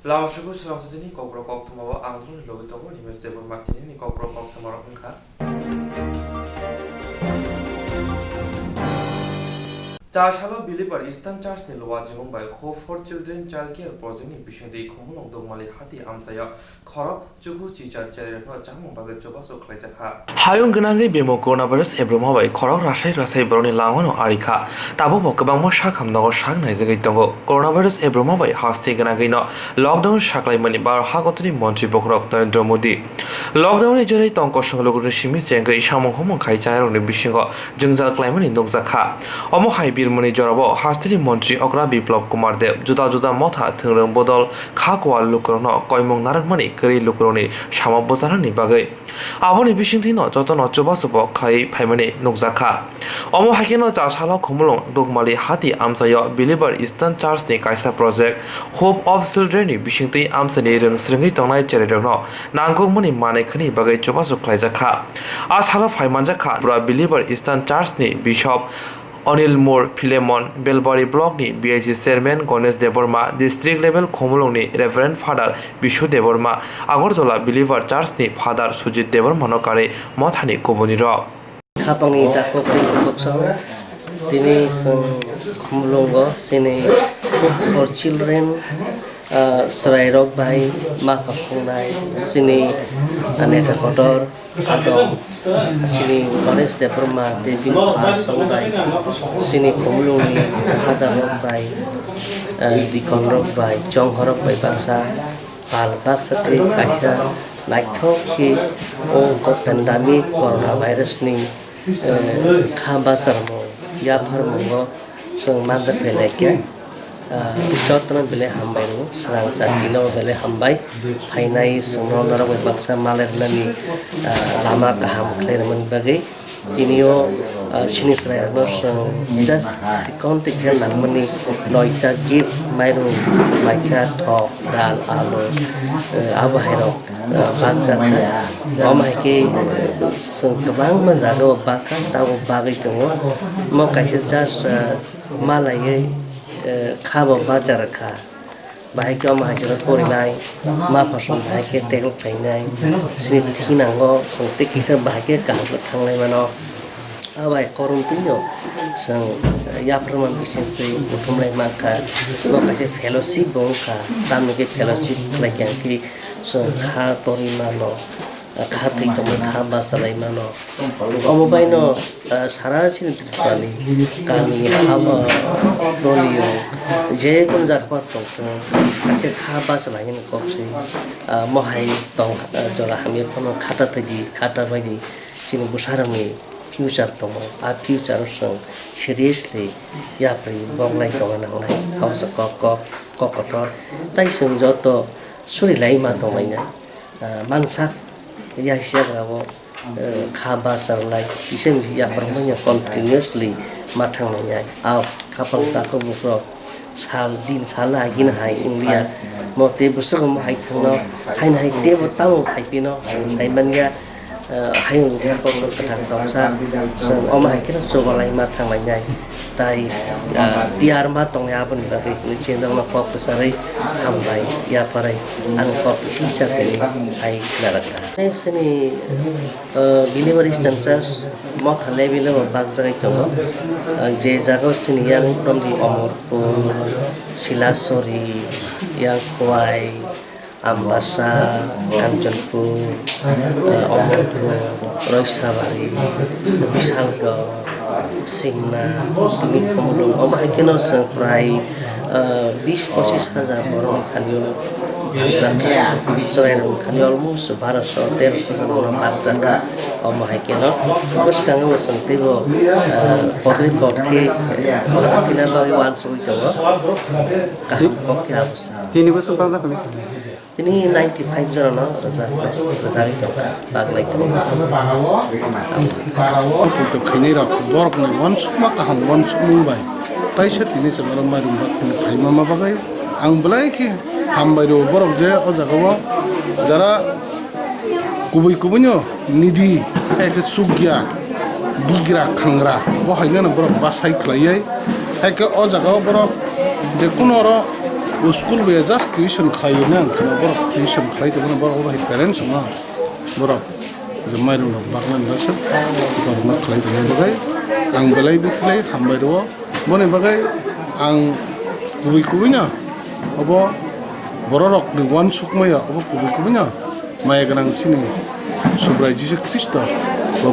Lamashuku Swrangchati ni Kokborok Koktwma Angdrung Logitongo ni Mestable Martini ni Kokborok Koktwma Rokha. Chashalo Believer Eastern Church ni Lowajimung by Hope for Children Child Care Project ni Bishungdi Khomulong Dongmali Hati Amsaya Khorok Chuku Chicha Cherno Jamung Bagat Choba Soklaijakha. Hayung Ganangi Bemo Coronavirus Ebroma by Khorok Rasai Broni Langano Arika Tabo Bokabamo Shakam no Shak Naizagitongo Coronavirus Ebroma by Hasti Ganagino Lockdown Shaklai Mani Bar Hagotri Montri Bokrok Narendra Modi Lockdown Ejari Tonko Shanglogu Shimi Jenga Ishamong Homon Kaicharo ni Bishingo Jungzal Klaimani Nokzakha Omo Haibi Moni Jorabo Hastri Montri Ogra Biplop Kumar Dev Juda Juda Motha Thungrang Bodol Khakwa Lukrono Koimong Narakmani Kari Lukroni Shama Bozarani Bagai Aboni Bishintino Jotono Chobasobo Kai Paimani Nokzakha Omo Hakino Chashalo Khomulong Dogmali Hati Amsayo Believer Eastern Church ni Kaisa Project Hope of Children ni Bishinti Amsani Rung Sringi Tongnai Cheredogno Nangkong Moni Mane Khani Bagai Chobaso Klaijakha Ashalo Phaimanjakha Bra Believer Eastern Church ni Bishop Onil Moore Philemon Belbari Block ni BIC Chairman Ganesh Deborma District Level Khomulong ni Reverend Father Bishu Deborma Agortola Believer Church ni Father Sujit Deborma no kare mothani koboni ro Kapangi tako kokso tini sang Khomulongo sini for children Swrangchati by Mapasunai sini Aneta Kotor Adom sini Ganesh Deborma Devi Pasong by sini Khomulongi Hadam by Dikon Rock by Chong Horok by Bangsa Pal Baksa Te Kaisa Naithok ki o pandemic coronavirus ni khamba sarmo ya pharmo sung mandar peleke chotna bele hambairo Swrangchati no bele hambai phainai sungno narok baksa malerlani lama kaham klerman bagai tinio sini Swrangchati no das sikonte khan namani noita gip mairu maika thok dal alo abairo Baksa Omake Sung Tabang Mazago Baka Tabo Bagito Mo Kaisas Malay Kabo Bajaraka Bahiko Mahajara 49 Mapason Hake Table Plainai Snitinango Sung Tikisa Bahake Kahut Hanglemano Awai Coruntino Sung Yapraman Vicente Pumle Maka No Kasi Fellowship Bonka Tamike Fellowship like Yankee So Kha Torimano Kha Titomo Kha Basalaimano Omobaino Sarasin Tripali Kami Hava Dolio Jay Kunzakpato Kasi Kha Basalain Kopsi Mohai Tong Jola Hamir Pono Kata Tagi Kata Badi Sini Busarami Future tomo a future song seriously yapri bonglai tomanang lai house kokotor tai sung joto suri lai ma tomainya mansak ya siagabo khaba sarlai isen ya permanya continuously mathang nanya au kapang tako bukro sal din sala gin hai india mote busuk mai thangno hai te botang hai pino sai manya Hayung Sako Ketang Dongsa Sung Omah Kira Sogalai Matang Lanyai Tai Tiar Matong Yabun Bagi Nicendang Makop Besari Hambai Yaparai Angkop Sisa Tini Sai Naraka Sini Believer Eastern Church Mok Halebile Bagzai Tongo Jezago Sini Yang from the Omorpur Silasori Yang Kuai Ambasa, Kanchanpur, Omorpur, Roisabari, Bisalgo, Simna, Tini Khomulong, Omahikino Sang Prai, 20-25,000 orang Kanyol Bagzaka, Soerung Kanyol Mus, Baraso, Terus Bagzaka, Omahikino, terus kanggo Sang Tibo, Potri Potki, Potri Bagi Wansu Jowo, Kaham Koki Absa. Tini besok bangsa kami. Ini 95 jana rezari toka baglai toka. Itu kini rak borok ni wansuk mak ham wansuk mumbai. Taisa tini sekarang maru mak kai mama bagai. Ang belai ki ham baru borok je o jagawa jara kubunya nidi ek sugya bigra kangra. Wah ini na borok basai klayai. Ek o jagawa borok je kunoro school बे just tuition खायोना ओंखायनो बरफ tuition खालायदोंमोन बरफ बाहाय parents मा बरफ जों माइरं बागनानै सोब बरफ खालायदोंमोन बागै आं बेलाय बिखलाय हामबाय दङ बने बागै आं गुबैना अब बर'रक नि वान सुकमाया अब गुबैना माया गोनांसिनि सुब्राय जिसु ख्रिस्ट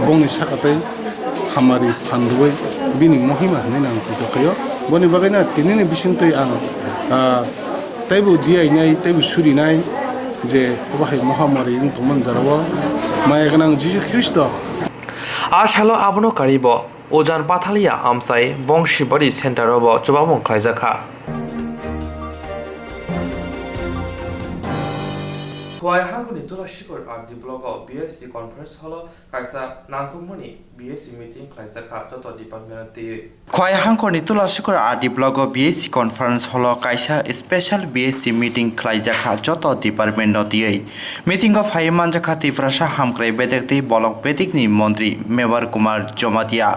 बंनि साखाथाय हामारि फानदुबै बिनि महिमा होननानै आं बुंदोंखायो बने बागैना दिनैनि बिसिंथै आं ताइबो दियायनाय ताइबो सुरिनाय जे बाहाय महामारी दंमोन जाराव माया गोनां जिसु ख्रिस्ट आसालो आबनो कारिब ओजान पाथालिया आमसाय बंशिबारि सेन्टाराव चुबामं खायजाखा Kuaihangu ni tula shikor di blog BSc conference hall kaisa nangkumuni BSc meeting kaisaka joto department ti Kuaihangu ni tula shikor di blog BSc conference hall kaisa special BSc meeting kaisaka joto department ti meeting of Haiman Jakati Prasha Hamkrai Bedekti Bolok Bedik ni Montri Mewar Kumar Jomatia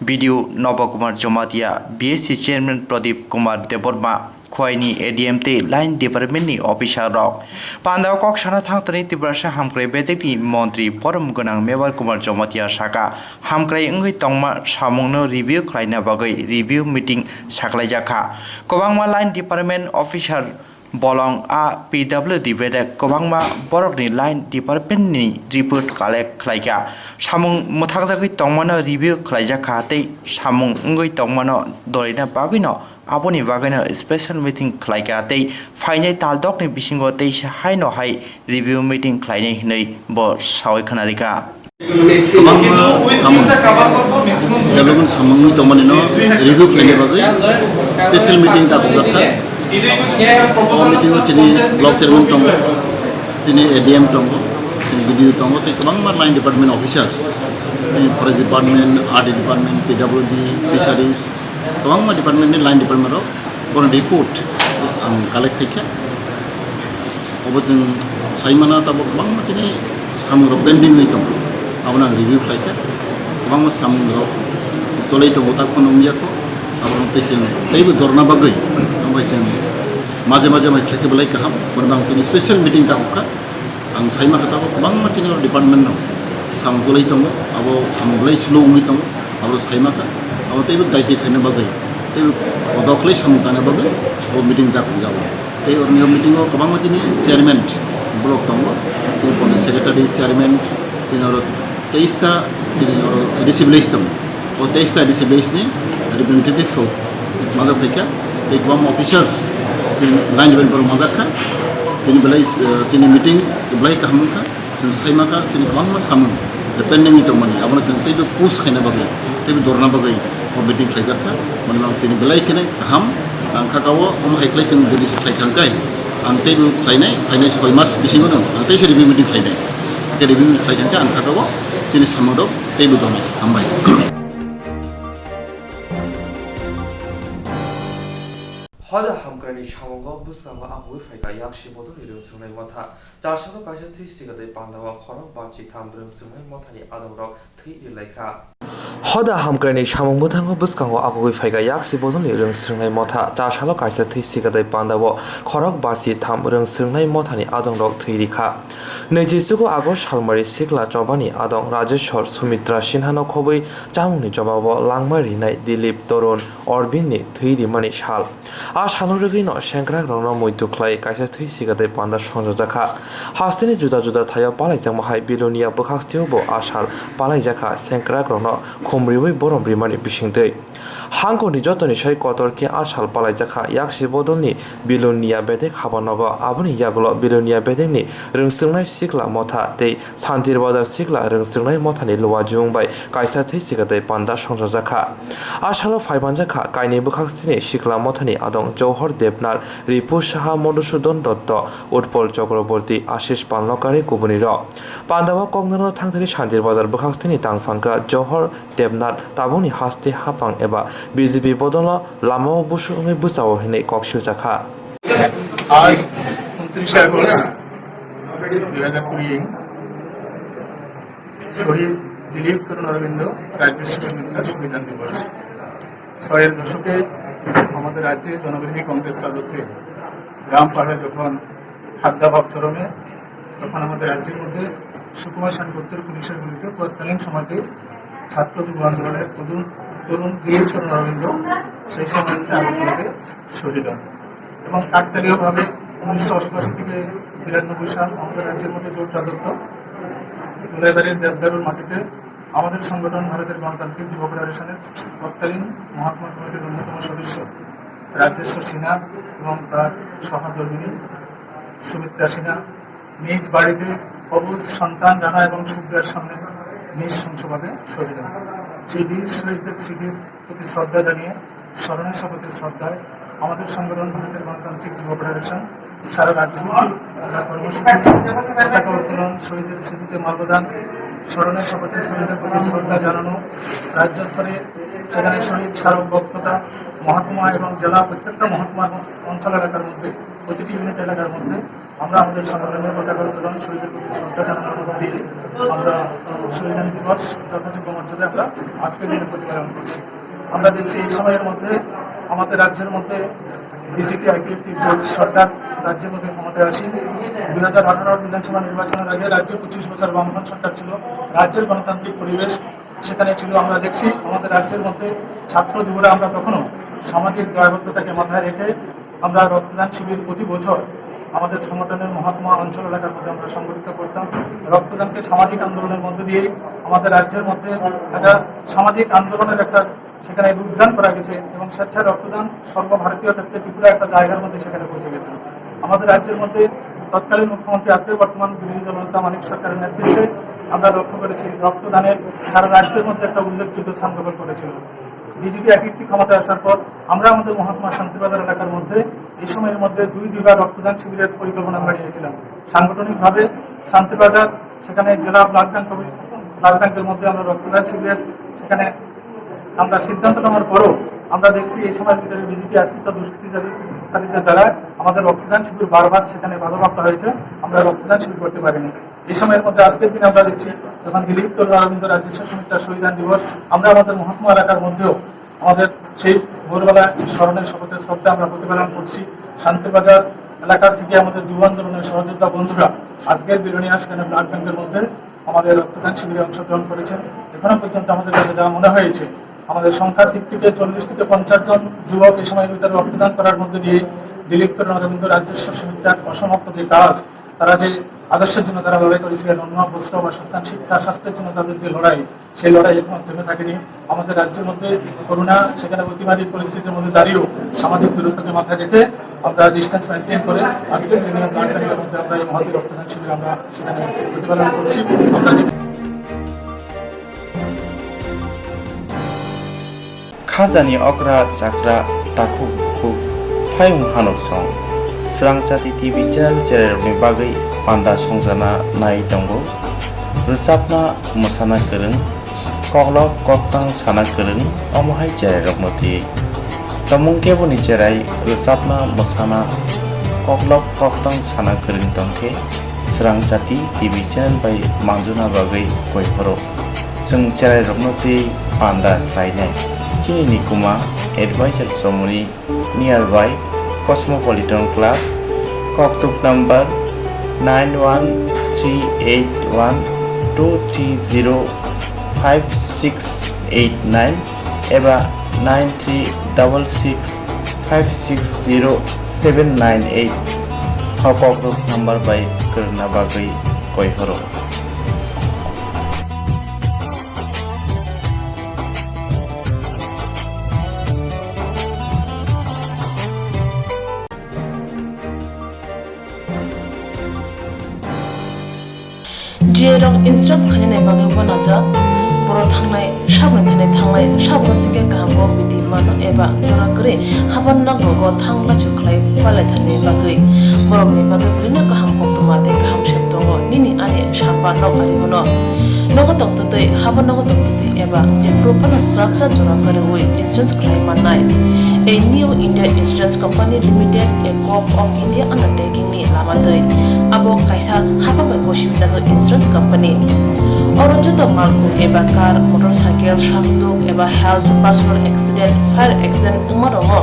Video Nova Kumar Jomatia BSc chairman Pradip Kumar Deborma Khoini ADMT line department ni officer rok Pandaw kok sana thangtani tibrasha hamkrai betek ni montri forum gonang Mewar Kumar Jomatia saka hamkrai ngui tongma samungno review khlaina bagai review meeting saklai jakha kobangma line department officer bolong a PWD bedek kobangma borok ni line department ni report collect khlaika samung muthakjagui tongmano review khlaijakha tei samung ngui tongmano dorina bagino Aponi bagana special meeting khlaika tei fainai taldok ni bisingo tei haino hai review meeting khlainai hinai bo sawai khanarika development samung tomanino review khlainai bagai special meeting ta bogakha meeting chini block chairman tongo chini ADM tongo chini video tongo tei kabang line department officers forest department art department PWD fisheries Kawang department ni line department ro bon report ang collect khaika obojeng saimana tabo kawang chini samung ro pending hoi tong abona review khaika kawang samung ro cholai to ta kono miya ko abona tesing teibo dorna bagai ambai jeng maje mai khaike belai kaham bon bang tini special meeting ta hoka ang saima kata ko kawang chini ro department no sam cholai tong abo sam belai slow mi tong abo saima ka tei daiti khaina bagai tei odoklai samutana bagai o meeting ja khunjawa tei or niyo meeting o kabang chini chairman block tongo chini pone secretary chairman chini or 23 ta chini or disability tongo o 23 ta disability ni representative ro maga pheka tei kabang officers chini line level par maga kha chini belai chini meeting belai kaham ka chini saima ka chini kabang ma samu pending ito mani abona chini tei push khaina bagai tei dorna bagai meeting khaijaka manang tini belai kene ham ang khakawo haikle chung dili sa khaikang kai ang tei bu khainai soi mas bisingo dong ang tei review meeting khainai ke review khaikang ka ang khakawo chini samodo tei bu dong hambai Hoda hamkrani shamongo busnama ahoi faika yakshi bodo liru sungai motha jashalo kaisa thisiga dei pandawa khorok bachi thambrung sungai mothani adamro thiri laika Hoda hamkrani shamong buthango buskango ahoi faika yakshi bodo liru sungai motha jashalo kaisa thisiga dei pandawa khorok bachi thambrung sungai mothani adamro thiri kha Nejisugo agos halmari sikla chobani adong Rajeshwar Sumitra Sinhano khoboi jamungni jobabo langmari nai Dilip Torun Orbinni thiri mani shal Ashalurugino Shankrak Rono Muituklai Kaisa Thisigadei Panda Sonjaka Hastini Juda Juda Tayo Palajang Mahai Bilonia Bukhastiobo Ashal Palajaka Shankrak Rono Kumriwi Borom Brimani Bishingtei Hanko ni Jotoni Shai Kotorki Ashal Palajaka Yakshi Bodoni Bilonia Bedek Habanogo Abuni Yagulo Bilonia Bedeni Rungsungnai Sikla Mota Dei Santir Badar Sikla Rungsungnai Motani Luwajung by Kaisa Thisigadei Panda Sonjaka Ashalo Faibanjaka Kaini Bukhastini Sikla Motani Adong Johor Debnar Ripu Shaha Modusudon Dotto Utpol Chakraborty Ashish Panlokari Kubuniro Pandawa Kognano Tangtari Shantir Bazar Bukhastini Tangfangka Johor Debnar Tabuni Haste Hapang Eba BJP Bodono Lamo Bushu Busao Hine Kokshu Jaka आज 29 August 2020 শহীদ দিলীপ তরুণ অরবিন্দ রাজ্য সুমিত্রা সংবিধান দিবস 6 এর দশকে আমাদের রাজ্যে জনবিরোধী কংগ্রেস রাজত্বে গ্রাম পাহাড়ে যখন খাদ্যাভাব চরমে, তখন আমাদের রাজ্যের মধ্যে সুকুমার সেনগুপ্তের পুলিশের গুলিতে তৎকালীন সময়তে ছাত্র যুব আন্দোলনের তরুণ বীর অরবিন্দ সেই সময়তে আগরতলাতে শহীদ হন। এবং কাকতালীয়ভাবে 1988 থেকে 92 সাল আমাদের রাজ্যের মধ্যে জোট রাজত্ব। দুলাইবাড়ির দেবদারুর মাটিতে আমাদের সংগঠন ভারতের গণতান্ত্রিক যুব ফেডারেশনের তৎকালীন মহাত্মা কমিটির অন্যতম সদস্য রাজেশ্বর সিনহা এবং তার সহধর্মিনী সুমিত্রা সিনহা নিজ বাড়িতে অবুজ সন্তান রানা এবং সুবিধার সামনে নৃশংসভাবে শহীদ হন। সেই বীর শহীদদের স্মৃতির প্রতি শ্রদ্ধা জানিয়ে স্মরণের শপথের শ্রদ্ধায় আমাদের সংগঠন ভারতের গণতান্ত্রিক যুব ফেডারেশন সারা রাজ্যব্যাপী কর্মসূচি পতাকা উত্তোলন, শহীদের স্মৃতিতে মাল্যদান, স্মরণের শপথে শহীদের প্রতি শ্রদ্ধা জানানো, রাজ্য স্তরে সেখানে শহীদ স্মারক বক্তৃতা, মহকুমা এবং জেলা প্রত্যেকটা মহকুমার অঞ্চল এলাকার মধ্যে প্রতিটি ইউনিট এলাকার মধ্যে আমরা আমাদের সংগঠনের পতাকা উত্তোলন, শহীদের প্রতি শ্রদ্ধা জানানোর মধ্যে দিয়ে আমরা শহীদ দিবস যথাযোগ্য মর্যাদায় আমরা আজকের দিনে প্রতিপালন করছি। আমরা দেখছি এই সময়ের মধ্যে আমাদের রাজ্যের মধ্যে বিজেপি আইপিএফটি জোট সরকার রাজ্যের মধ্যে ক্ষমতায় আসি। 2018 বিধানসভা নির্বাচনের আগে রাজ্যে 25 বছর বামফ্রন্ট সরকার ছিল। রাজ্যের গণতান্ত্রিক পরিবেশ সেখানে ছিল। আমরা দেখছি আমাদের রাজ্যের মধ্যে ছাত্র যুবরা আমরা কখনো সামাজিক দায়বদ্ধতাকে মাথায় রেখে আমরা রক্তদান শিবির প্রতি বছর আমাদের সংগঠনের মহাত্মা অঞ্চল এলাকার মধ্যে আমরা সংগঠিত করতাম। রক্তদানকে সামাজিক আন্দোলনের মধ্যে দিয়ে আমাদের রাজ্যের মধ্যে একটা সামাজিক আন্দোলনের একটা সেখানে রূপদান করা গেছে এবং স্বেচ্ছায় রক্তদান সর্বভারতীয় ক্ষেত্রে ত্রিপুরা একটা জায়গার মধ্যে সেখানে পৌঁছে গেছে। আমাদের রাজ্যের মধ্যে তৎকালীন মুখ্যমন্ত্রী আজকের বর্তমান বিরোধী দলনেতা মানিক সরকারের নেতৃত্বে আমরা লক্ষ্য করেছি রক্তদানের সারা রাজ্যের মধ্যে একটা উল্লেখযোগ্য স্থান দখল করেছিল। বিজেপি একটি ক্ষমতায় আসার পর আমরা আমাদের মহাত্মা শান্তিবাজার এলাকার মধ্যে এই সময়ের মধ্যে 2 রক্তদান শিবিরের পরিকল্পনা আমরা নিয়েছিলাম। সাংগঠনিকভাবে শান্তিবাজার সেখানে জেলা ব্লাড ব্যাংকের মধ্যে আমরা রক্তদান শিবিরের সেখানে আমরা সিদ্ধান্ত নেওয়ার পরও আমরা দেখছি এই সময়ের ভিতরে বিজেপি আশ্রিত দুষ্কৃতিকারীদের দ্বারা আমাদের রক্তদান শিবির বারবার সেখানে বাধাপ্রাপ্ত হয়েছে। আমরা রক্তদান শিবির করতে পারিনি। এই সময়ের মধ্যে আজকের দিনে আমরা দেখছি যখন দিলীপ অরবিন্দ রাজেশ্বর সুমিত্রা শহীদান দিবস, আমরা আমাদের মহাত্মা এলাকার মধ্যেও আমাদের সেই ভোরবেলা স্মরণের শপথের শ্রদ্ধা আমরা প্রতিপালন করছি। শান্তিবাজার এলাকার থেকে আমাদের যুব আন্দোলনের সহযোদ্ধা বন্ধুরা আজকের বিলোনিয়া সেখানে ব্লাড ব্যাংকের মধ্যে আমাদের রক্তদান শিবিরে অংশগ্রহণ করেছেন। এখনো পর্যন্ত আমাদের কাছে যা মনে হয়েছে আমাদের সংখ্যার দিক থেকে 40 থেকে 50 জন যুবক এই সময়ের ভিতরে রক্তদান করার মধ্যে দিয়ে দিলীপ অরবিন্দ রাজেশ্বর সুমিত্রার অসমাপ্ত যে কাজ, তারা যে আদর্শের জন্য তারা লড়াই করেছিলেন, অন্য বস্ত্র বাসস্থান শিক্ষা স্বাস্থ্যের জন্য তাদের যে লড়াই, সেই লড়াই এখনো থেমে থাকেনি। আমাদের রাজ্যের মধ্যে করোনা সেখানে অতিমারী পরিস্থিতির মধ্যে দাঁড়িয়েও সামাজিক দূরত্বকে মাথায় রেখে আমরা ডিস্টেন্স মেনটেন করে আজকের ইউনিয়ন ব্লাড ব্যাংকের মধ্যে আমরা এই মহতী রক্তদান শিবির আমরা সেখানে প্রতিপালন করছি। আমরা Khazani okra chakra takuk khuk phayung hanok song Swrangchati TV channel ni bagai panda songjana nai tongo rusapna mosana kereng koklok koktang sana kereng omohai channel roknoti tamung keboni cherai rusapna mosana koklok koktang sana kereng tongke Swrangchati TV channel by manjuna bagai koiporo sung channel roknoti panda rainai Chini Nikuma Advisor Somuni nearby Cosmopolitan Club Koktwma number 913812305689 eba 9366560798 Koktwma number by Karna Bagai Koihoro Jerong instance khanina bagai banaja boro thangnai sabna thane thanglai sabno sike kaham bo biti mano eba jora kre haban na gogo thangla chuklai palai thane bagai borok ni bagai bulina kaham koktwma te kaham sheptongo nini ane sapa no ari bono nogo toktotoi haban nogo toktotoi eba je propana structure jora kare oi instance khlai manai a new India Insurance Company Limited a corp of India undertaking ni lamadoi abo kaisa haba bai koshibina jo insurance company Orojuto malkum eba car, motorcycle, shafduk eba health, personal accident, fire accident umarongo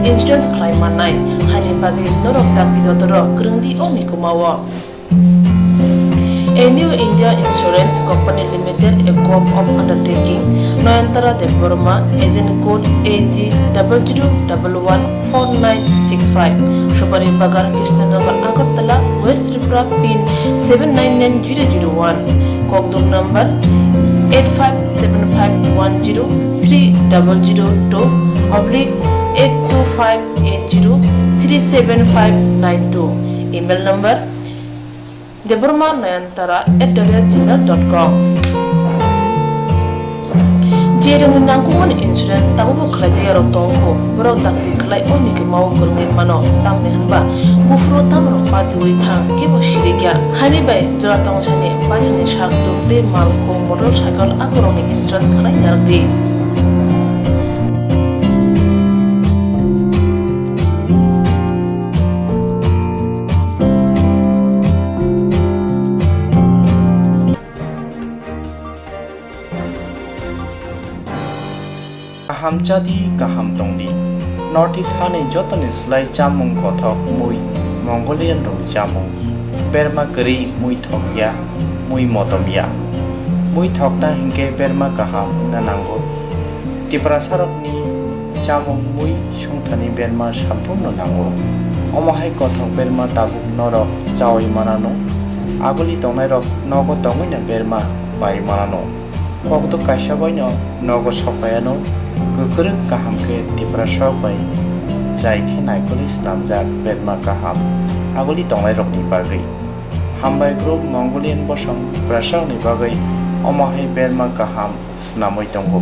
insurance claim manai. Hani bagi norok takti dotoro kerengdi oni kumawa. A New India Insurance Company Limited, a group of undertaking, Noyantara de Burma, agent code AG 00114965, Shopari Bagar, Kirstanagar, Agartala, West Tripura, PIN 799001, Kokborok number 857510-82580375592, email number deburmanayantara@gmail.com. Jerung nangkuman insurance tabu buklaja yarok tongko borok takti klai oni ke mau kurngin mano tamne hanba bufro tamro patui thang ke bo shirigya hani bai jora tong chane patani shak tukte malko motorcycle akoroni insurance klai yardi. Swrangchati kaham tongdi North East hani jotoni slai chamung kothok mui Mongolian rong chamung Berma kari mui thokya mui motomya mui thokna hingke berma kaham nanango Tiprasarok ni chamung mui shungthani berma sampum nanango Omahai kothok berma tabuk norok chawai manano Aguli tongnai rok nogo tongina berma bai manano Kokto kaisa boino nogo sopayano Kukuruk kaham ke tiprasok bai Jai ke naikuli snamjak berma kaham Aguli tonglai rok ni bagai Hambai group Mongolian bosong prasok ni bagai Omahai berma kaham snamoi tongo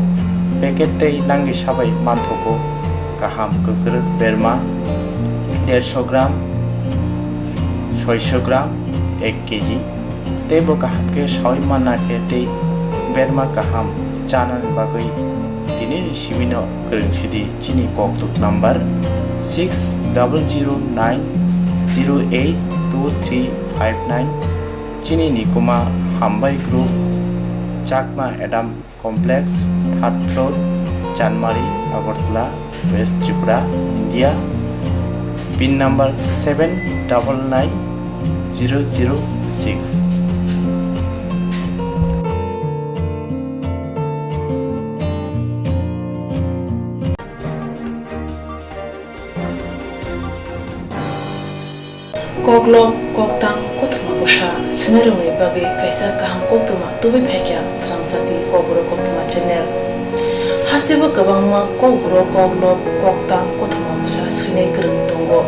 Paket tei nangi sabai manthoko Kaham kukuruk berma 150 gram 600 gram 1 kg Tebo kaham ke sawi mana ke tei berma kaham chanan bagai Tini Shimino Kerengshidi Chini Koktuk number 6009082359 Chini Nikuma Hambai Group Chakma Adam Complex 3rd floor Janmari Agartala West Tripura India PIN number 799006 Koklop, Koktang, Koktwma Busha, Sinarung Bagi, Kaisa Kaham Koktwma, Tubi Pekya, Swrangchati, Kokborok Koktwma channel. Hasiba Kabangma, Kokborok, Koklop, Koktang, Koktwma Busha, Sine Kereng Tongo,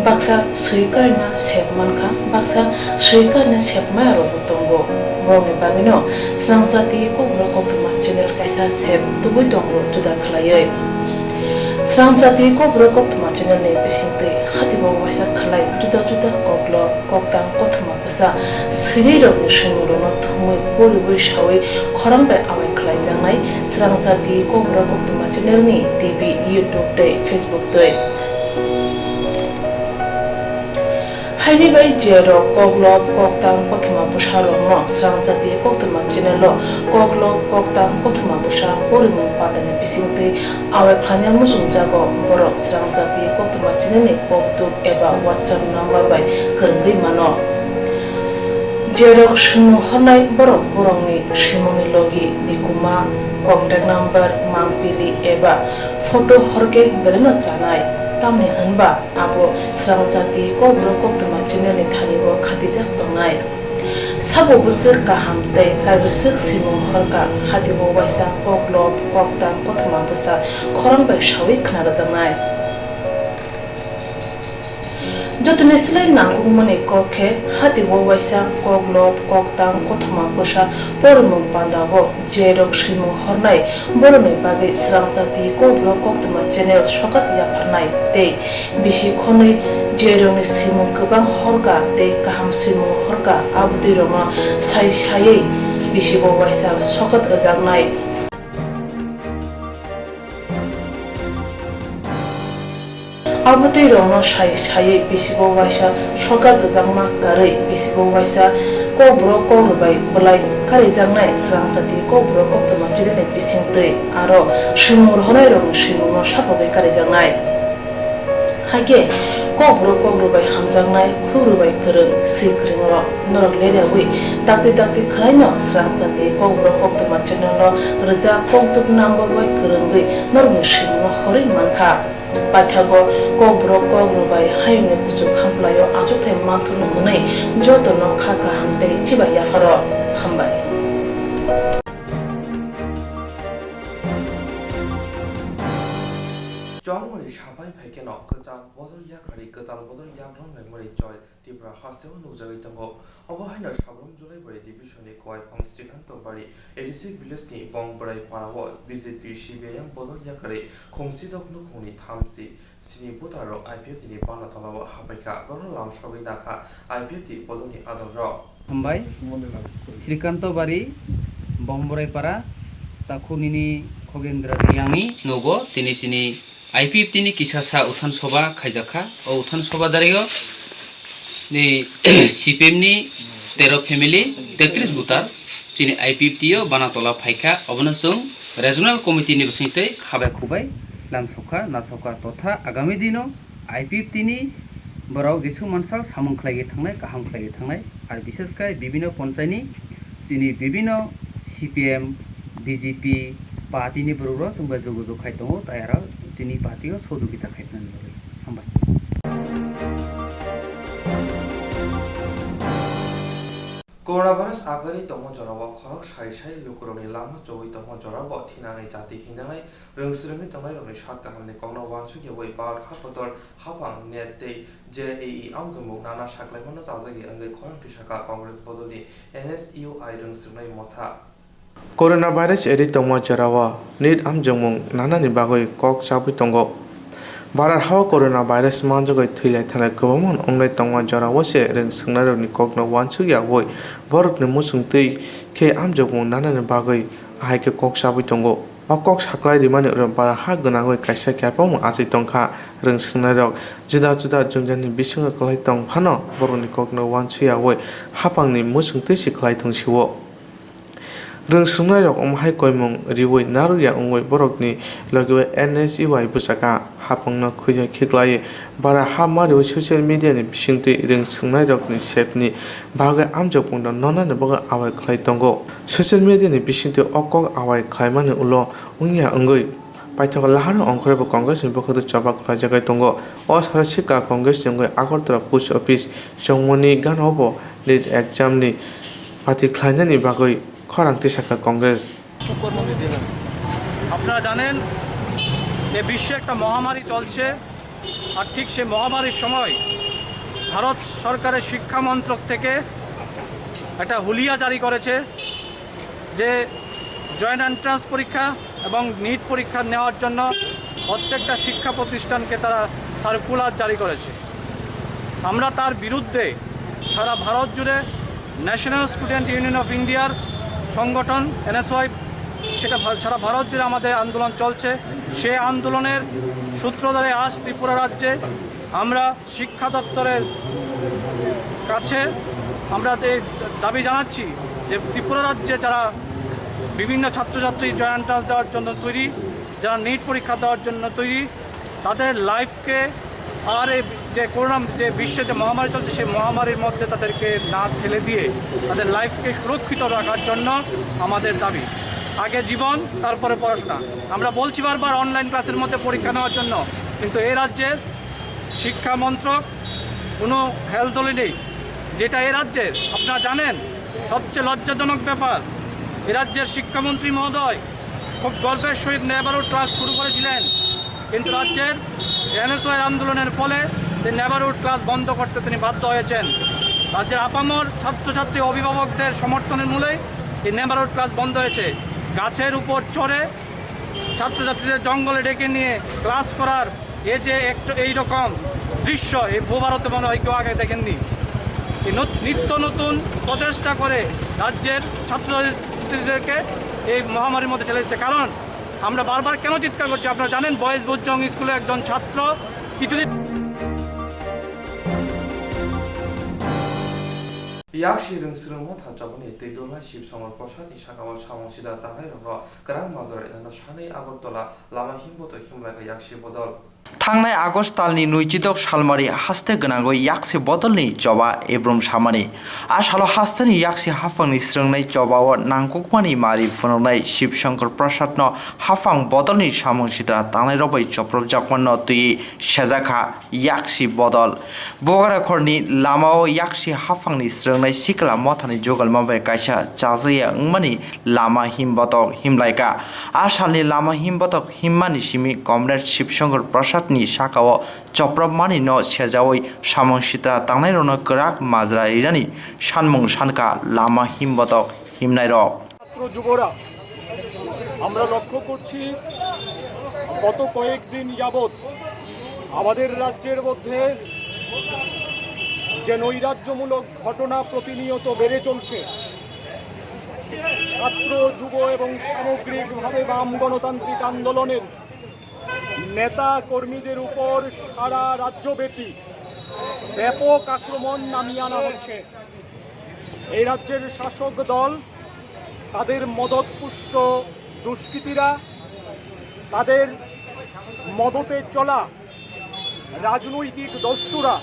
Baksa, Suikarna, Sepmanka, Baksa, Suikarna, Sepmayaro Tongo. Morning Bagino, Swrangchati, Kokborok Koktwma channel Kaisa Sep, Tubi Tongo, Juda Klayay. Swrangchati Kokborok Koktwma channel ne besingte hatibo wasa khalai juda koklo koktang koktwma busa srirok ni shinguro no thumui boriwi shawi khorangbai awai khalai jangnai Swrangchati Kokborok Koktwma channel ni TV YouTube te Facebook te Haini bai jero koklop koktang koktwma busha no Swrangchati Koktwma channel lo koklop koktang koktwma busha borimu patane bisingte awai khlanya musung jago borok Swrangchati Koktwma channel ni koktuk eba WhatsApp number bai kerenggai mano jero shunu honai borok borongni shimuni logi nikuma contact number mangpili eba photo horke beleno chanai tamni hanba abo Swrangchati Kokborok Koktwma channel ni thanibo khatijak tongnai sabo busuk kaham tei kaibusuk simung horka hatibo waisa koklop koktang koktwma busa khorangbai shawi khnarajangnai jotone silai nangungmani kokhe hatibo waisa koklop koktang koktwma busa porumung pandabo jerok simung hornai boroni bagi Swrangchati Kokborok Koktwma channel sokat yaphanai tei bisi khonoi jeroni simung kubang horka tei kaham simung horka abudi roma sai sai bisi bo waisa sokat rajangnai abudi roma sai sai bisi bo waisa sokat rajangma karai bisi bo waisa Kokborok Kokrubai Bolai Karijangnai Swrangchati Kokborok Koktwma chilini bisingtwi aro shimur honai rok shimur sapogai karijangnai haike Kokborok Kokrubai hamjangnai khurubai kwrung sikringo norok leriawi dakti khlaino Swrangchati Kokborok Koktwma channel rja Koktwma namborbai kwrungwi norok shimur horin mankha Paithago Kokborok Kokrubai hayungni kuchu khamplayo achukthai manthunu hwnwi jotono khaka hamtei chibai yafaro hambai Jongmori Shabai Pekeno, Kazan, Bottle Yakari, Kazan, Bottle Yakron Memory Joy, Dibra Hostel, Nuzaritango, Overhand Shabrum July Division, Koi Pong Stephen Tobari, 86 Bilesni, Bombray Parawas, Visit Shibian, Bottle Yakari, Kongsidok Nukuni, Tamsi, Sini Butaro, IPT, Panatolo, Habeka, Ronald Shawidaka, IPT, Bodoni Adoro. Hambai, Srikanto Bari, Bombray Para, Takunini, Kogendra Yangi, Nogo, Tinisini. IPF ni kisasa uthan soba khaijaka o uthan soba dario ni CPM ni 13 family 33 butar chini IPF tio banatola phaika obonasung regional committee ni bisingte khabai khubai lamsoka nasoka totha agami dino IPF ni borok gisu mansa samung khlai thangnai kaham khlai thangnai ar bishes kai bibino ponchayni chini bibino CPM BJP party ni bororo sumba jogo khaitongo tayara tini party o sodugita khaitnan lori hambai Coronavirus agari tomo jorabo khorok sai lukuroni lama joi tomo jorabo thinangai jati hinangai rungsrungi tongai roni shaka hamne kongno wanchu ge wei bar hapotor hapang nete JAE amjumuk nana shaklai mono jajagi angai khorang tisaka congress bodoli NSUI rungsrungai motha Coronavirus eri tongmo jarawa need amjongmung nana ni bagoi kok chabi tongo barar hawa coronavirus manjogoi thilai thanai gobamon ongnai tongmo jarawa se reng sungnaro ni kokno wanchu ya woi borok ni musung tei ke amjongmung nana ni bagoi ahai ke kok chabi tongo o kok saklai rimani bara ha gnangoi kaisa kyapong asi tongkha reng sungnaro juda jongjani bisingo klai tong phano borok ni kokno wanchu ya woi hapangni musung tei siklai tongsiwo Rung sungai rok omhai koimong riwoi naru ya ongoi borok ni logwe NSUI busaka hapang na khuya khiklai bara hamari social media ni bisingte rung sungai rok ni sep ni baga amjok pungda nona ne baga awai khlai tongo social media ni bisingte okok awai khlaimani ulo ungya ongoi paithaka lahar ongkhore bo congress ni bokhodo chaba khlai jagai tongo o sara sika congress jongoi agartala post office chongmoni ganobo lead exam ni pati khlainani bagoi খরাংটি শাখা কংগ্রেস আপনারা জানেন যে বিশ্বে একটা মহামারী চলছে আর ঠিক সেই মহামারীর সময় ভারত সরকারের শিক্ষা মন্ত্রক থেকে একটা হুলিয়া জারি করেছে যে জয়েন্ট এন্ট্রান্স পরীক্ষা এবং নিট পরীক্ষা নেওয়ার জন্য প্রত্যেকটা শিক্ষা প্রতিষ্ঠানকে তারা সার্কুলার জারি করেছে আমরা তার বিরুদ্ধে সারা ভারত জুড়ে ন্যাশনাল স্টুডেন্ট ইউনিয়ন অফ ইন্ডিয়ার সংগঠন NSUI সেটা সারা ভারত জুড়ে আমাদের আন্দোলন চলছে সেই আন্দোলনের সূত্র ধরে আজ ত্রিপুরা রাজ্যে আমরা শিক্ষা দপ্তরের কাছে আমরা দাবি জানাচ্ছি যে ত্রিপুরা রাজ্যে যারা বিভিন্ন ছাত্রছাত্রী জয়েন্ট এন্ট্রান্স দেওয়ার জন্য তৈরি যারা নিট পরীক্ষা দেওয়ার জন্য তৈরি তাদের লাইফকে আর এই যে করোনা যে বিশ্বে যে মহামারী চলছে সেই মহামারীর মধ্যে তাদেরকে না ঠেলে দিয়ে তাদের লাইফকে সুরক্ষিত রাখার জন্য আমাদের দাবি আগে জীবন তারপরে পড়াশোনা আমরা বলছি বারবার অনলাইন ক্লাসের মধ্যে পরীক্ষা নেওয়ার জন্য কিন্তু এই রাজ্যের শিক্ষা মন্ত্রক কোনো হেলদোলে নেই যেটা এই রাজ্যের আপনারা জানেন সবচেয়ে লজ্জাজনক ব্যাপার এ রাজ্যের শিক্ষামন্ত্রী মহোদয় খুব গর্বের সহিত নেভারহুড ক্লাস শুরু করেছিলেন কিন্তু রাজ্যের NSUI আন্দোলনের ফলে তিনি নেভারহুড ক্লাস বন্ধ করতে তিনি বাধ্য হয়েছেন রাজ্যের আপামর ছাত্রছাত্রী অভিভাবকদের সমর্থনের মূলেই এই নেভারহুড ক্লাস বন্ধ হয়েছে গাছের উপর চড়ে ছাত্রছাত্রীদের জঙ্গলে ডেকে নিয়ে ক্লাস করার এই যে এইরকম দৃশ্য এই ভূভারতে মনে হয় কেউ আগে দেখেননি এই নিত্য নতুন প্রচেষ্টা করে রাজ্যের ছাত্রছাত্রীদেরকে এই মহামারীর মধ্যে চলে যাচ্ছে কারণ আমরা বারবার কেন চিৎকার করছি আপনারা জানেন বয়েজ বুজজং স্কুলে একজন ছাত্র কিছুদিন yakshi rungsrungmo thachapani teidolai shibsongor prasad ni shakawa samongsida tangai rokro krang mazar inano shanei agortola lama himboto himlaika yakshi bodol थांनाय आगस्ट तालनि 26 सालमारि हास्ते गोनांगो याक्सि बदलनि जबा एब्रम सामानि आसालो हास्तेनि याक्सि हाफांनि स्रंनाय जबाव नांगुकमानि मारि फुननाय शिवशंकर प्रसाद न हाफां बदलनि सामंसिद्रा तांनाय रबै चप्रब जाकमान तुई सेजाखा याक्सि बदल बगराखरनि लामाव याक्सि हाफांनि स्रंनाय सिकला मथानि जगल माबे कायसा चाजया उंमानि लामा हिमबतक हिमलायका आसालनि लामा हिमबतक हिममानि सिमि कमरेड शिवशंकर प्रसाद नि शाखाव चप्रबमानि न सेजावै सामंसिता तांनाय रन गराक মাজরা ইরানি সানমুং সানকা লামা হিমবতক হিমনাই রক ছাত্র যুবরা আমরা লক্ষ্য করছি গত কয়েকদিন যাবত আমাদের রাজ্যের মধ্যে যে নৈরাজ্যমূলক ঘটনা প্রতিনিয়ত বেড়ে চলছে ছাত্র যুব এবং সামগ্রিকভাবে বাম গণতান্ত্রিক আন্দোলনের নেতা কর্মীদের উপর সারা রাজ্যব্যাপী ব্যাপক আক্রমণ নামিয়ে আনা হচ্ছে এই রাজ্যের শাসক দল তাদের মদতপুষ্ট দুষ্কৃতীরা তাদের মদতে চলা রাজনৈতিক দস্যুরা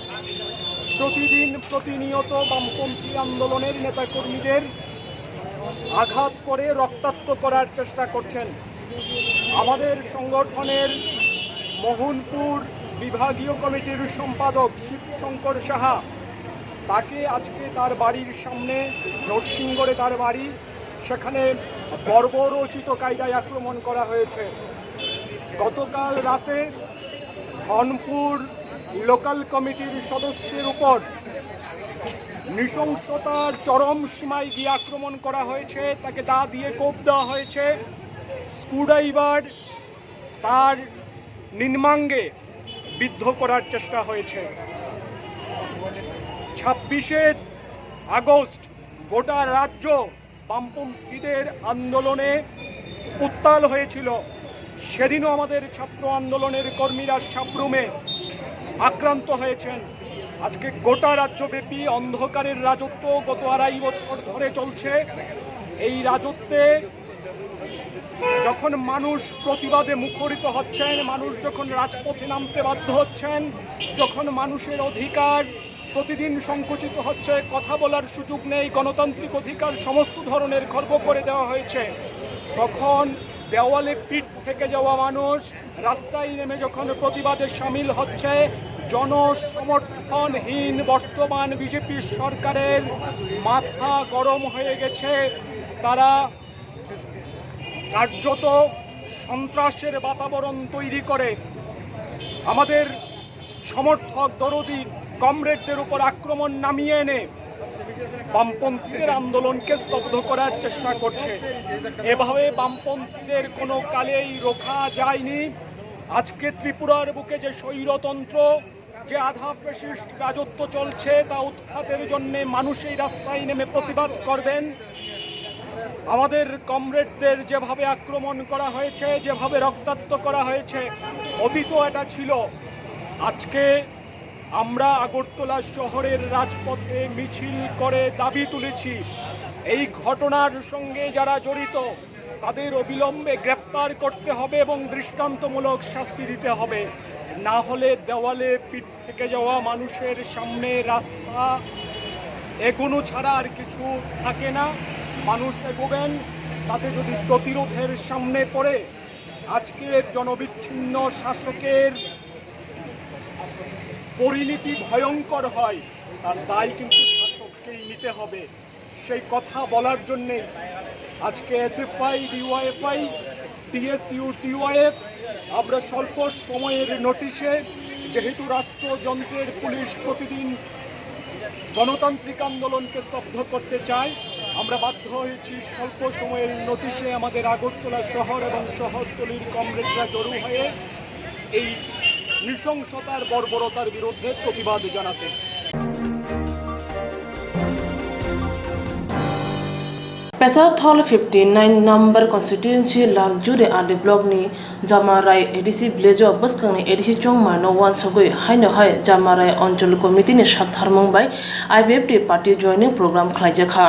প্রতিদিন প্রতিনিয়ত বামপন্থী আন্দোলনের নেতাকর্মীদের আঘাত করে রক্তাক্ত করার চেষ্টা করছেন আমাদের সংগঠনের মোহনপুর বিভাগীয় কমিটির সম্পাদক শিবশঙ্কর সাহা তাকে আজকে তার বাড়ির সামনে নরসিংগড়ে তার বাড়ি সেখানে বর্বরোচিত কায়দায় আক্রমণ করা হয়েছে গতকাল রাতে ধনপুর লোকাল কমিটির সদস্যের উপর নৃশংসতার চরম সীমায় গিয়ে আক্রমণ করা হয়েছে তাকে দা দিয়ে কোপ দেওয়া হয়েছে স্ক্রুড্রাইভার তার নিম্নাঙ্গে বিদ্ধ করার চেষ্টা হয়েছে 26 আগস্ট গোটা রাজ্য বামপন্থীদের আন্দোলনে উত্তাল হয়েছিল সেদিনও আমাদের ছাত্র আন্দোলনের কর্মীরা সাবরুমে আক্রান্ত হয়েছেন আজকে গোটা রাজ্যব্যাপী অন্ধকারের রাজত্ব গত 2.5 বছর ধরে চলছে এই রাজত্বে যখন মানুষ প্রতিবাদে মুখরিত হচ্ছেন মানুষ যখন রাজপথে নামতে বাধ্য হচ্ছেন যখন মানুষের অধিকার প্রতিদিন সংকুচিত হচ্ছে কথা বলার সুযোগ নেই গণতান্ত্রিক অধিকার সমস্ত ধরনের খর্ব করে দেওয়া হয়েছে তখন দেওয়ালে পিঠ থেকে যাওয়া মানুষ রাস্তায় নেমে যখন প্রতিবাদে সামিল হচ্ছে জনসমর্থনহীন বর্তমান বিজেপি সরকারের মাথা গরম হয়ে গেছে তারা কার্যত সন্ত্রাসের বাতাবরণ তৈরি করে আমাদের সমর্থক দরদি কমরেডদের উপর আক্রমণ নামিয়ে এনে বামপন্থীদের আন্দোলনকে স্তব্ধ করার চেষ্টা করছে এভাবে বামপন্থীদের কোনো কালেই রোখা যায়নি আজকে ত্রিপুরার বুকে যে স্বৈরতন্ত্র যে আধা ফ্যাসিস্ট রাজত্ব চলছে তা উৎখাতের জন্য মানুষ এই রাস্তায় নেমে প্রতিবাদ করবেন আমাদের কমরেডদের যেভাবে আক্রমণ করা হয়েছে যেভাবে রক্তাক্ত করা হয়েছে অতীত এটা ছিল আজকে আমরা আগরতলা শহরের রাজপথে মিছিল করে দাবি তুলেছি এই ঘটনার সঙ্গে যারা জড়িত তাদের অবিলম্বে গ্রেপ্তার করতে হবে এবং দৃষ্টান্তমূলক শাস্তি দিতে হবে না হলে দেওয়ালে পিঠ থেকে যাওয়া মানুষের সামনে রাস্তা এগোনো ছাড়া আর কিছু থাকে না মানুষ এগোবেন তাতে যদি প্রতিরোধের সামনে পড়ে আজকের জনবিচ্ছিন্ন শাসকের পরিণতি ভয়ঙ্কর হয় তার দায় কিন্তু শাসককেই নিতে হবে সেই কথা বলার জন্যে আজকে এসএফআই ডিওয়াইএফআই টিএসইউ টিওয়াইএফ আমরা স্বল্প সময়ের নোটিশে যেহেতু রাষ্ট্রযন্ত্রের পুলিশ প্রতিদিন গণতান্ত্রিক আন্দোলনকে স্তব্ধ করতে চায় আমরা বাধ্য হয়েছি স্বল্প সময়ের নোটিশে আমাদের আগরতলা শহর এবং শহরতলির কমরেডরা জড়ো হয়ে এই নৃশংসতার বর্বরতার বিরুদ্ধে প্রতিবাদ জানাতে Pesar Thol 59 number constituency Laljure Adi block ni Jamarai ADC village of Baskang ni ADC Chongma no one sogoi haino hai Jamarai Onjol committee ni Shatharmong by IBFT party joining program Klaijakha.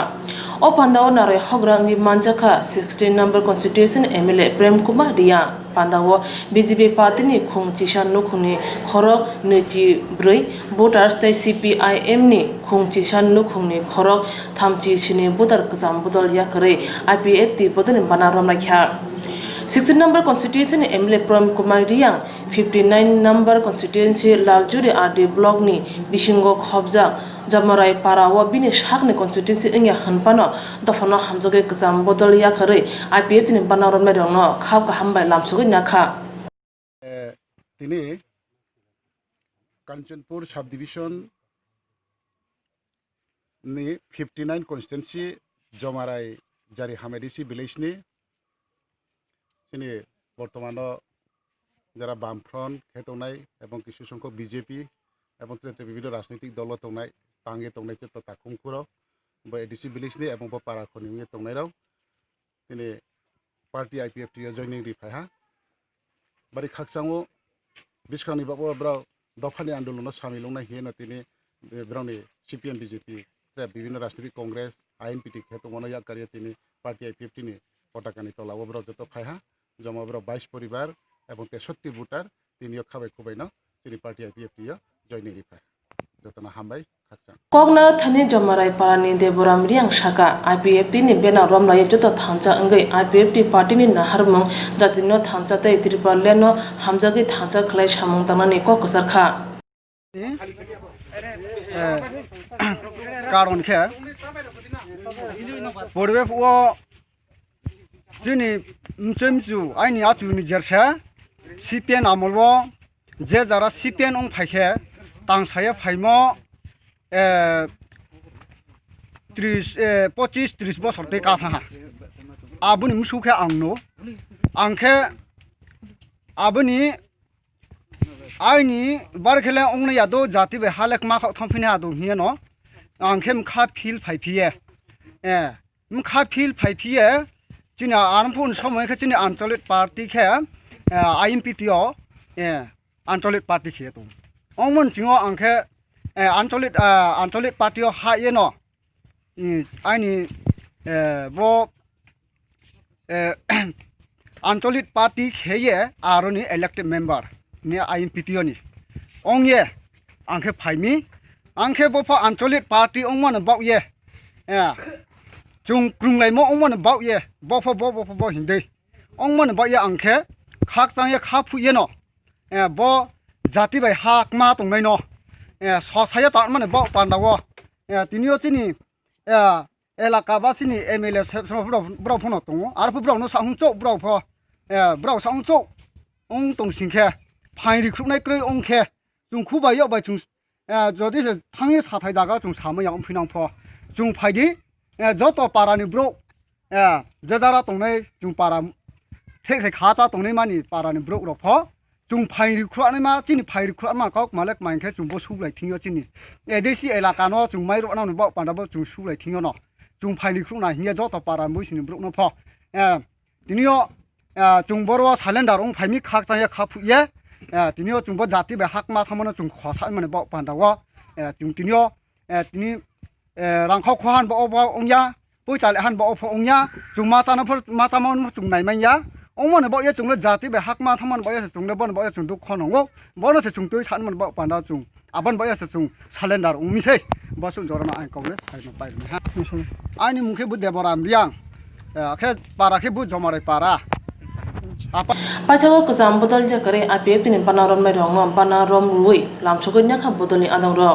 O Pandao Nare Hograngi Manjaka 16 number constitution MLA Prem Kumar Dia Pandawo BJP party ni Khung Chishan Nukuni Khoro Nechi Brui voters tay CPIM ni Khung Chishan Nukuni Khoro Thamchi Shini Budar Kazam Budal Yakare IPFT Bodan Banaram Lakha 16 number constituency MLA Prem Kumar Dia 59 number constituency Laljuri Adi block ni Bishingo Khobja Jamarai Parawa bini shakni constituency ingya hanpano dofano hamjoge kazam bodol yakare IPF ni banaron merongno khawka hambai lamsugo nyakha tini Kanchanpur subdivision ni 59 constituency Jamarai jari hamedisi village ni sini বর্তমানো যারা বামফ্রন্ট খেতনাই এবং কিছু সংখ্যক BJP এবং বিভিন্ন রাজনৈতিক দল তংনাই তাঙ্গে তংনাই তো তাকুমকুরাও বা এডিসি ভিলেজনি এবং পারাখনি তংনাইরাও তিনি পার্টি আইপিএফটি জয়নিং রিফাই হা বাড়ি খাকসাঙো বিসখানি বাবু ব্রাও দফানি আন্দোলন সামিলংনা হিয়েন তিনি ব্রাউনি সিপিএম বিজেপি বিভিন্ন রাজনৈতিক কংগ্রেস আইএনপিটি খেতমানো ইয়াকারিয়া তিনি পার্টি আইপিএফটি নি পতাকানি তলাও ব্রাও যত ফাইহা জমা ব্রাও 22 পরিবার এবং 63 ভোটার তিনিও খাবাই খুবাইনো তিনি পার্টি আইপিএফটি জয়নিং রিফাই যতনা হামবাই খাকসাং Kokna thani Jamarai Parani Devoram Riang Shaka IPFT ni bena romla yeto thancha ngai IPFT party ni naharmong jatino thancha tai tripaleno hamjagi thancha khlai samong tanani kokosar kha কারণ খে পরিবেশ ও যিনি মচমজু আইনি আচুনি জারসা CPN আমলব যে যারা সিপিএন অং ফাইখে তাংসায়ে ফাইমো 25-30 বছর তে কাথা আবুনি মুসুখে আংনো আংখে আবুনি আইনি বারখেলে অংনে ইয়াদো জাতি বে হালেক মা থমফিনে আদো হিয়েনো আংখে মখা ফিল ফাইফিয়ে মখা ফিল ফাইফিয়ে চিনা আরম্ভন সময়খে চিনি আঞ্চলিক পার্টি খে আইএমপিটিও আঞ্চলিক পার্টি খে তো অমন চিঙো আংখে আঞ্চলিক পার্টিও হায়ে ন আইনি ব আঞ্চলিক পার্টি খেয়ে আরনি ইলেক্টেড মেম্বার নি আইএমপিটিও নি অংয়ে আংখে ফাইমি আংখে বফা আঞ্চলিক পার্টি অংমান বাউয়ে জুং ক্রুংলাইমো অংমান বাউয়ে বফা হিন্দে অংমান বাউয়ে আংখে খাকচাংয়ে খাফুয়ে ন ব জাতি বাই হাক মা তংনাই ন সসায়া তার মানে বাউ পান্দাও তিনিও চিনি এলাকা বাসিনি এমএলএ ব্রাউ ফোন দङ आरो ब्राउनो साहुंचौ ब्राउ फ ब्राउ साहुंचौ अं तंसिंखे फाइरि खुनाय क्रय अंखे जों खुबायो बाय जों जदि थांनि साथाय जागा जों सामयाव फैनां फ जों फाइदि जत पारानि ब्रौ जजारा तंनाय जों पारा ठेक खाजा तंनाय मानि पारानि ब्रौ र फ जों फाइरि खुनाय मा चिनि फाइरि खुना मा काक मालेक माइखे जों बो सुलाय थिङो चिनि एदेसि एलाका न जों माइरो नाव बाउ पान्दाबो जों सुलाय थिङो न जों फाइरि खुना हिया जत पारा मुसिनि ब्रौ न फ दिनियो जों बरवा साइलेन्डार अं फाइमि खाक जाया खाफुये दिनियो जों बो जाति बे हाक मा थामनो जों खसा माने बाउ पान्दाव जों दिनियो दिनि रांखाव खहान बो अबा अंया पैचाले हान बो अफ अंया जों मा जानाफोर मा जामन जों नायमाया अमन बो ये जों जाति बे हाक मा थामन बो जों बन बो जों दुख नंगौ बनो से जों तै सान मन बो पान्दा जों आबन बो जों साइलेन्डार उमिसै बसु जरना आइ कवले साइनो पाइनो हा आइनि मुखे बु देबराम रियां खे पाराखे बु जमारै पारा Paithago kazam bodol ya kare IPF ni banarom mai rong banarom rui lam chognya kha bodoli adang ro